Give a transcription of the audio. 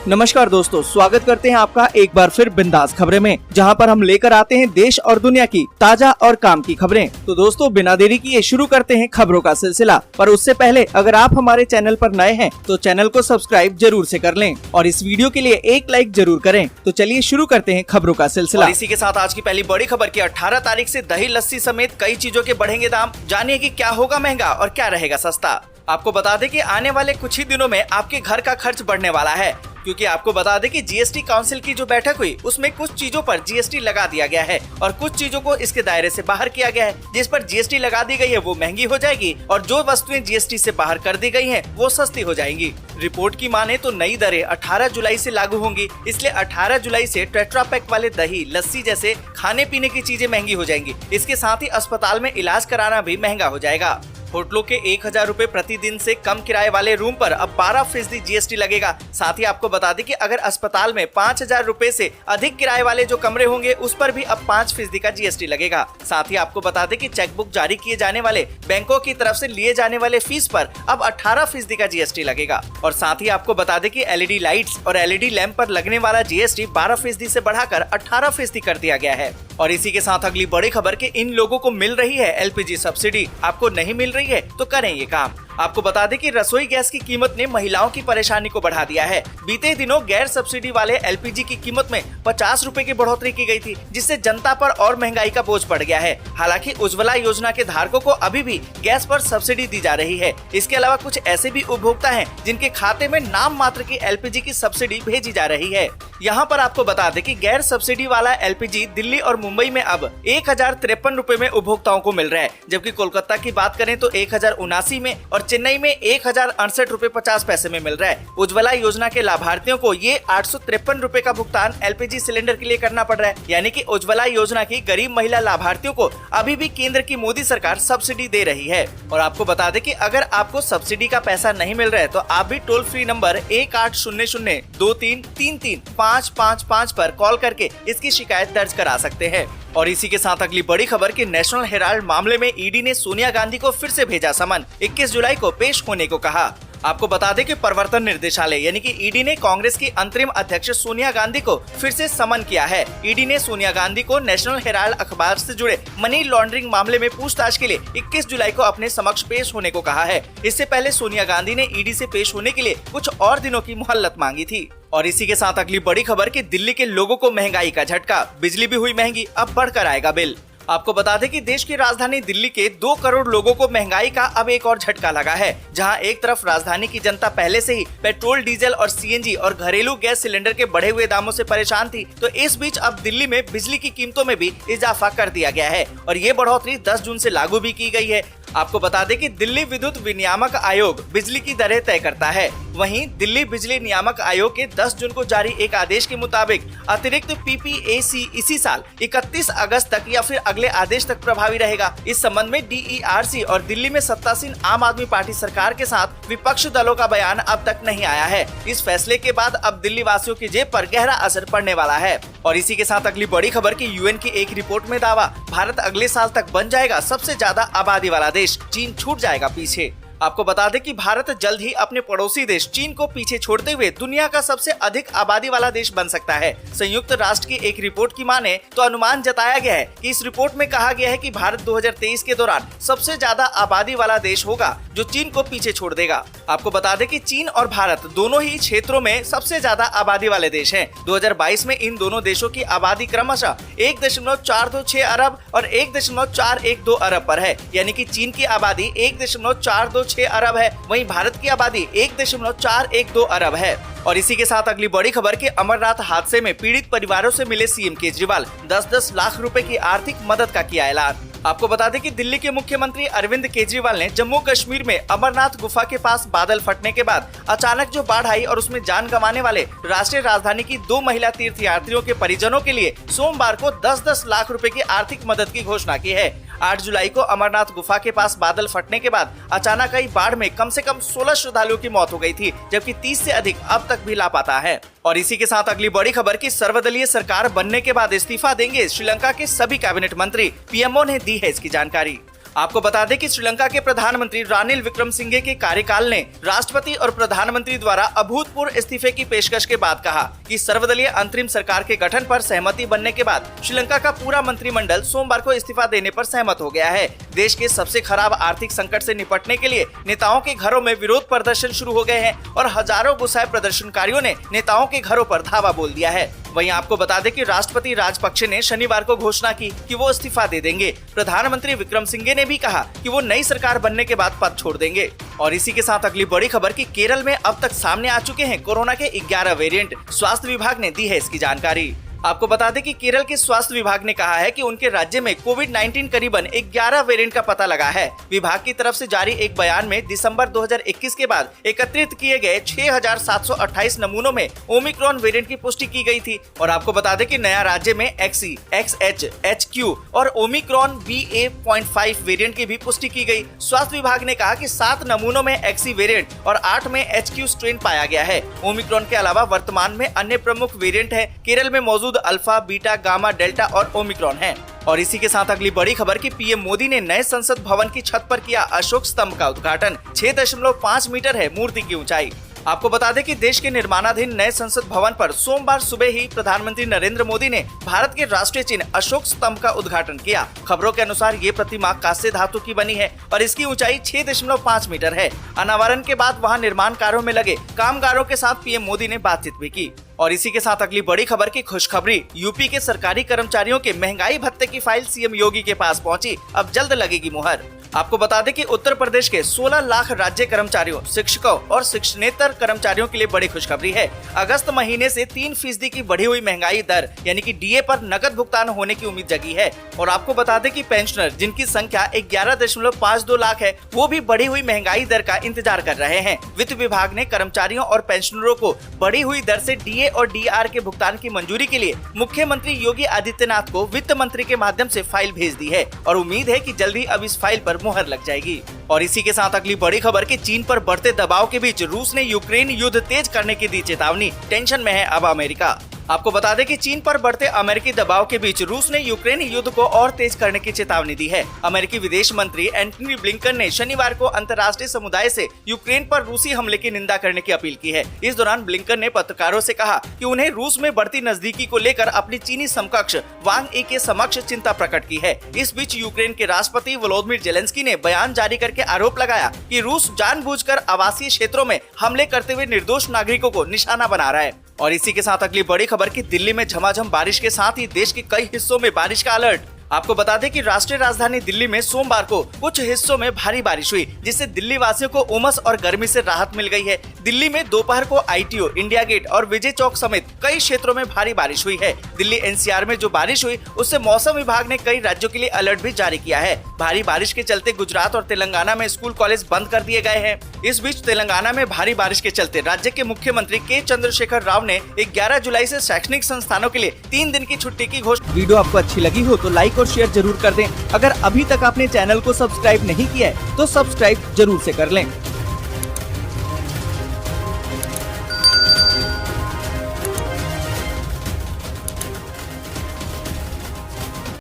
नमस्कार दोस्तों, स्वागत करते हैं आपका एक बार फिर बिंदास खबरें में, जहां पर हम लेकर आते हैं देश और दुनिया की ताजा और काम की खबरें। तो दोस्तों, बिना देरी किए शुरू करते हैं खबरों का सिलसिला। पर उससे पहले अगर आप हमारे चैनल पर नए हैं तो चैनल को सब्सक्राइब जरूर से कर लें और इस वीडियो के लिए एक लाइक जरूर करें। तो चलिए शुरू करते हैं खबरों का सिलसिला। और इसी के साथ आज की पहली बड़ी खबर की 18 तारीख से दही लस्सी समेत कई चीजों के बढ़ेंगे दाम। जानिए कि क्या होगा महंगा और क्या रहेगा सस्ता। आपको बता दें कि आने वाले कुछ ही दिनों में आपके घर का खर्च बढ़ने वाला है, क्योंकि आपको बता दें कि जीएसटी काउंसिल की जो बैठक हुई उसमें कुछ चीजों पर जीएसटी लगा दिया गया है और कुछ चीजों को इसके दायरे से बाहर किया गया है। जिस पर जीएसटी लगा दी गई है वो महंगी हो जाएगी और जो वस्तुएं जीएसटी से बाहर कर दी गई हैं वो सस्ती हो जाएंगी। रिपोर्ट की माने तो नई दरें 18 जुलाई से लागू होंगी, इसलिए 18 जुलाई से टेट्रा पैक वाले दही लस्सी जैसे खाने पीने की चीजें महंगी हो जाएंगी। इसके साथ ही अस्पताल में इलाज कराना भी महंगा हो जाएगा। होटलों के 1000 रुपए प्रतिदिन से कम किराए वाले रूम पर अब 12% जीएसटी लगेगा। साथ ही आपको बता दें कि अगर अस्पताल में 5000 रुपए से अधिक किराए वाले जो कमरे होंगे उस पर भी अब 5% का जीएसटी लगेगा। साथ ही आपको बता दें कि चेकबुक जारी किए जाने वाले बैंकों की तरफ से लिए जाने वाले फीस पर अब 18% का जीएसटी लगेगा। और साथ ही आपको बता दें कि एलईडी लाइट्स और एलईडी लैंप पर लगने वाला जीएसटी 12% से बढ़ाकर 18% कर दिया गया है। और इसी के साथ अगली बड़ी खबर कि इन लोगों को मिल रही है एलपीजी सब्सिडी, आपको नहीं मिल रही है तो करें ये काम। आपको बता दें कि रसोई गैस की कीमत ने महिलाओं की परेशानी को बढ़ा दिया है। बीते दिनों गैर सब्सिडी वाले एलपीजी की कीमत में 50 रुपए की बढ़ोतरी की गई थी, जिससे जनता पर और महंगाई का बोझ पड़ गया है। हालांकि उज्ज्वला योजना के धारकों को अभी भी गैस पर सब्सिडी दी जा रही है। इसके अलावा कुछ ऐसे भी उपभोक्ता हैं जिनके खाते में नाम मात्र की एलपीजी की सब्सिडी भेजी जा रही है। यहाँ पर आपको बता दें कि गैर सब्सिडी वाला एलपीजी दिल्ली और मुंबई में अब 1053 रुपए में उपभोक्ताओं को मिल रहा है, जबकि कोलकाता की बात करें तो 1079 में और चेन्नई में 1068 रुपए 50 पैसे में मिल रहा है। उज्ज्वला योजना के लाभार्थियों को ये 853 रुपए का भुगतान एलपीजी सिलेंडर के लिए करना पड़ रहा है। यानी कि उज्ज्वला योजना की गरीब महिला लाभार्थियों को अभी भी केंद्र की मोदी सरकार सब्सिडी दे रही है। और आपको बता दें कि अगर आपको सब्सिडी का पैसा नहीं मिल रहा है तो आप भी टोल फ्री नंबर 1800-2333-555 पर कॉल करके इसकी शिकायत दर्ज करा सकते हैं। और इसी के साथ अगली बड़ी खबर कि नेशनल हेराल्ड मामले में ईडी ने सोनिया गांधी को फिर से भेजा समन, 21 जुलाई को पेश होने को कहा। आपको बता दें कि प्रवर्तन निर्देशालय यानी कि ईडी ने कांग्रेस की अंतरिम अध्यक्ष सोनिया गांधी को फिर से समन किया है। ईडी ने सोनिया गांधी को नेशनल हेराल्ड अखबार से जुड़े मनी लॉन्ड्रिंग मामले में पूछताछ के लिए 21 जुलाई को अपने समक्ष पेश होने को कहा है। इससे पहले सोनिया गांधी ने ईडी से पेश होने के लिए कुछ और दिनों की मोहलत मांगी थी। और इसी के साथ अगली बड़ी खबर कि दिल्ली के लोगों को महंगाई का झटका, बिजली भी हुई महंगी, अब बढ़कर आएगा बिल। आपको बता दें कि देश की राजधानी दिल्ली के 2 करोड़ लोगों को महंगाई का अब एक और झटका लगा है। जहां एक तरफ राजधानी की जनता पहले से ही पेट्रोल, डीजल और सीएनजी और घरेलू गैस सिलेंडर के बढ़े हुए दामों से परेशान थी, तो इस बीच अब दिल्ली में बिजली की कीमतों में भी इजाफा कर दिया गया है और ये बढ़ोतरी 10 जून से लागू भी की गई है। आपको बता दें कि दिल्ली विद्युत विनियामक आयोग बिजली की दरें तय करता है। वहीं दिल्ली बिजली नियामक आयोग के 10 जून को जारी एक आदेश के मुताबिक अतिरिक्त पीपीएसी इसी साल 31 अगस्त तक या फिर अगले आदेश तक प्रभावी रहेगा। इस संबंध में डीईआरसी और दिल्ली में सत्तासीन आम आदमी पार्टी सरकार के साथ विपक्ष दलों का बयान अब तक नहीं आया है। इस फैसले के बाद अब दिल्ली वासियों की जेब पर गहरा असर पड़ने वाला है। और इसी के साथ अगली बड़ी खबर की यूएन की एक रिपोर्ट में दावा, भारत अगले साल तक बन जाएगा सबसे ज्यादा आबादी वाला देश, चीन छूट जाएगा पीछे। आपको बता दें कि भारत जल्द ही अपने पड़ोसी देश चीन को पीछे छोड़ते हुए दुनिया का सबसे अधिक आबादी वाला देश बन सकता है। संयुक्त राष्ट्र की एक रिपोर्ट की माने तो अनुमान जताया गया है कि इस रिपोर्ट में कहा गया है कि भारत 2023 के दौरान सबसे ज्यादा आबादी वाला देश होगा जो चीन को पीछे छोड़ देगा। आपको बता दें कि चीन और भारत दोनों ही क्षेत्रों में सबसे ज्यादा आबादी वाले देश हैं। 2022 में इन दोनों देशों की आबादी क्रमशः 1.426 अरब और 1.412 अरब पर है। यानी कि चीन की आबादी 1.426 अरब है, वहीं भारत की आबादी 1.412 अरब है। और इसी के साथ अगली बड़ी खबर के अमरनाथ हादसे में पीड़ित परिवारों से मिले सीएम केजरीवाल, 10-10 लाख रुपए की आर्थिक मदद का किया ऐलान। आपको बता दें कि दिल्ली के मुख्यमंत्री अरविंद केजरीवाल ने जम्मू कश्मीर में अमरनाथ गुफा के पास बादल फटने के बाद अचानक जो बाढ़ आई और उसमें जान गंवाने वाले राष्ट्रीय राजधानी की 2 महिला तीर्थयात्रियों के परिजनों के लिए सोमवार को 10-10 लाख रुपए की आर्थिक मदद की घोषणा की है। 8 जुलाई को अमरनाथ गुफा के पास बादल फटने के बाद अचानक आई बाढ़ में कम से कम 16 श्रद्धालुओं की मौत हो गई थी, जबकि 30 से अधिक अब तक भी लापता है। और इसी के साथ अगली बड़ी खबर की सर्वदलीय सरकार बनने के बाद इस्तीफा देंगे श्रीलंका के सभी कैबिनेट मंत्री, पीएमओ ने दी है इसकी जानकारी। आपको बता दें कि श्रीलंका के प्रधानमंत्री रानिल विक्रमसिंघे के कार्यकाल ने राष्ट्रपति और प्रधानमंत्री द्वारा अभूतपूर्व इस्तीफे की पेशकश के बाद कहा कि सर्वदलीय अंतरिम सरकार के गठन पर सहमति बनने के बाद श्रीलंका का पूरा मंत्रिमंडल सोमवार को इस्तीफा देने पर सहमत हो गया है। देश के सबसे खराब आर्थिक संकट से निपटने के लिए नेताओं के घरों में विरोध प्रदर्शन शुरू हो गए हैं और हजारों गुस्साए प्रदर्शनकारियों ने नेताओं के घरों पर धावा बोल दिया है। वहीं आपको बता दें कि राष्ट्रपति राजपक्षे ने शनिवार को घोषणा की कि वो इस्तीफा दे देंगे। प्रधानमंत्री विक्रमसिंघे ने भी कहा कि वो नई सरकार बनने के बाद पद छोड़ देंगे। और इसी के साथ अगली बड़ी खबर कि केरल में अब तक सामने आ चुके हैं कोरोना के 11 वेरिएंट। स्वास्थ्य विभाग ने दी है इसकी जानकारी। आपको बता दें कि केरल के स्वास्थ्य विभाग ने कहा है कि उनके राज्य में कोविड-19 करीबन 11 वेरिएंट का पता लगा है। विभाग की तरफ से जारी एक बयान में दिसंबर 2021 के बाद एकत्रित किए गए 6,728 नमूनों में ओमिक्रॉन वेरिएंट की पुष्टि की गई थी। और आपको बता दें कि नया राज्य में XE, XH, HQ और ओमिक्रॉन BA.5 वेरिएंट की भी पुष्टि की गई। स्वास्थ्य विभाग ने कहा कि 7 नमूनों में XE वेरिएंट और 8 में HQ स्ट्रेन पाया गया है। ओमिक्रॉन के अलावा वर्तमान में अन्य प्रमुख वेरिएंट है। केरल में मौजूद अल्फा, बीटा, गामा, डेल्टा और ओमिक्रॉन है। और इसी के साथ अगली बड़ी खबर कि पीएम मोदी ने नए संसद भवन की छत पर किया अशोक स्तंभ का उद्घाटन। 6.5 मीटर है मूर्ति की ऊंचाई। आपको बता दें कि देश के निर्माणाधीन नए संसद भवन पर सोमवार सुबह ही प्रधानमंत्री नरेंद्र मोदी ने भारत के राष्ट्रीय चिन्ह अशोक स्तंभ का उद्घाटन किया। खबरों के अनुसार ये प्रतिमा कांस्य धातु की बनी है और इसकी ऊंचाई 6.5 मीटर है। अनावरण के बाद वहां निर्माण कार्यों में लगे कामगारों के साथ पीएम मोदी ने बातचीत भी की। और इसी के साथ अगली बड़ी खबर की खुशखबरी, यूपी के सरकारी कर्मचारियों के महंगाई भत्ते की फाइल सीएम योगी के पास पहुंची। अब जल्द लगेगी मुहर। आपको बता दें कि उत्तर प्रदेश के 16 लाख राज्य कर्मचारियों, शिक्षकों और शिक्षणेतर कर्मचारियों के लिए बड़ी खुशखबरी है। अगस्त महीने से 3% की बढ़ी हुई महंगाई दर यानी कि डीए पर नकद भुगतान होने की उम्मीद जगी है। और आपको बता दें कि पेंशनर जिनकी संख्या 11.52 लाख है, वो भी बढ़ी हुई महंगाई दर का इंतजार कर रहे हैं। वित्त विभाग ने कर्मचारियों और पेंशनरों को बढ़ी हुई दर से डीए और डीआर के भुगतान की मंजूरी के लिए मुख्यमंत्री योगी आदित्यनाथ को वित्त मंत्री के माध्यम से फाइल भेज दी है और उम्मीद है कि जल्दी अब इस फाइल पर मुहर लग जाएगी। और इसी के साथ अगली बड़ी खबर कि चीन पर बढ़ते दबाव के बीच रूस ने यूक्रेन युद्ध तेज करने की दी चेतावनी। टेंशन में है अब अमेरिका। आपको बता दें कि चीन पर बढ़ते अमेरिकी दबाव के बीच रूस ने यूक्रेन युद्ध को और तेज करने की चेतावनी दी है। अमेरिकी विदेश मंत्री एंटनी ब्लिंकन ने शनिवार को अंतर्राष्ट्रीय समुदाय से यूक्रेन पर रूसी हमले की निंदा करने की अपील की है। इस दौरान ब्लिंकन ने पत्रकारों से कहा कि उन्हें रूस में बढ़ती नजदीकी को लेकर अपनी चीनी समकक्ष वांग यी के समक्ष चिंता प्रकट की है। इस बीच यूक्रेन के राष्ट्रपति वोलोदिमीर जेलेंस्की ने बयान जारी करके आरोप लगाया कि रूस जानबूझकर आवासीय क्षेत्रों में हमले करते हुए निर्दोष नागरिकों को निशाना बना रहा है। और इसी के साथ अगली बड़ी खबर कि दिल्ली में झमाझम बारिश के साथ ही देश के कई हिस्सों में बारिश का अलर्ट। आपको बता दें कि राष्ट्रीय राजधानी दिल्ली में सोमवार को कुछ हिस्सों में भारी बारिश हुई, जिससे दिल्ली वासियों को उमस और गर्मी से राहत मिल गई है। दिल्ली में दोपहर को आईटीओ, इंडिया गेट और विजय चौक समेत कई क्षेत्रों में भारी बारिश हुई है। दिल्ली एनसीआर में जो बारिश हुई उससे मौसम विभाग ने कई राज्यों के लिए अलर्ट भी जारी किया है। भारी बारिश के चलते गुजरात और तेलंगाना में स्कूल कॉलेज बंद कर दिए गए हैं। इस बीच तेलंगाना में भारी बारिश के चलते राज्य के मुख्यमंत्री के चंद्रशेखर राव ने 11 जुलाई से शैक्षणिक संस्थानों के लिए 3 दिन की छुट्टी की घोषणा। वीडियो आपको अच्छी लगी हो तो लाइक और शेयर जरूर कर दें। अगर अभी तक आपने चैनल को सब्सक्राइब नहीं किया है तो सब्सक्राइब जरूर से कर लें।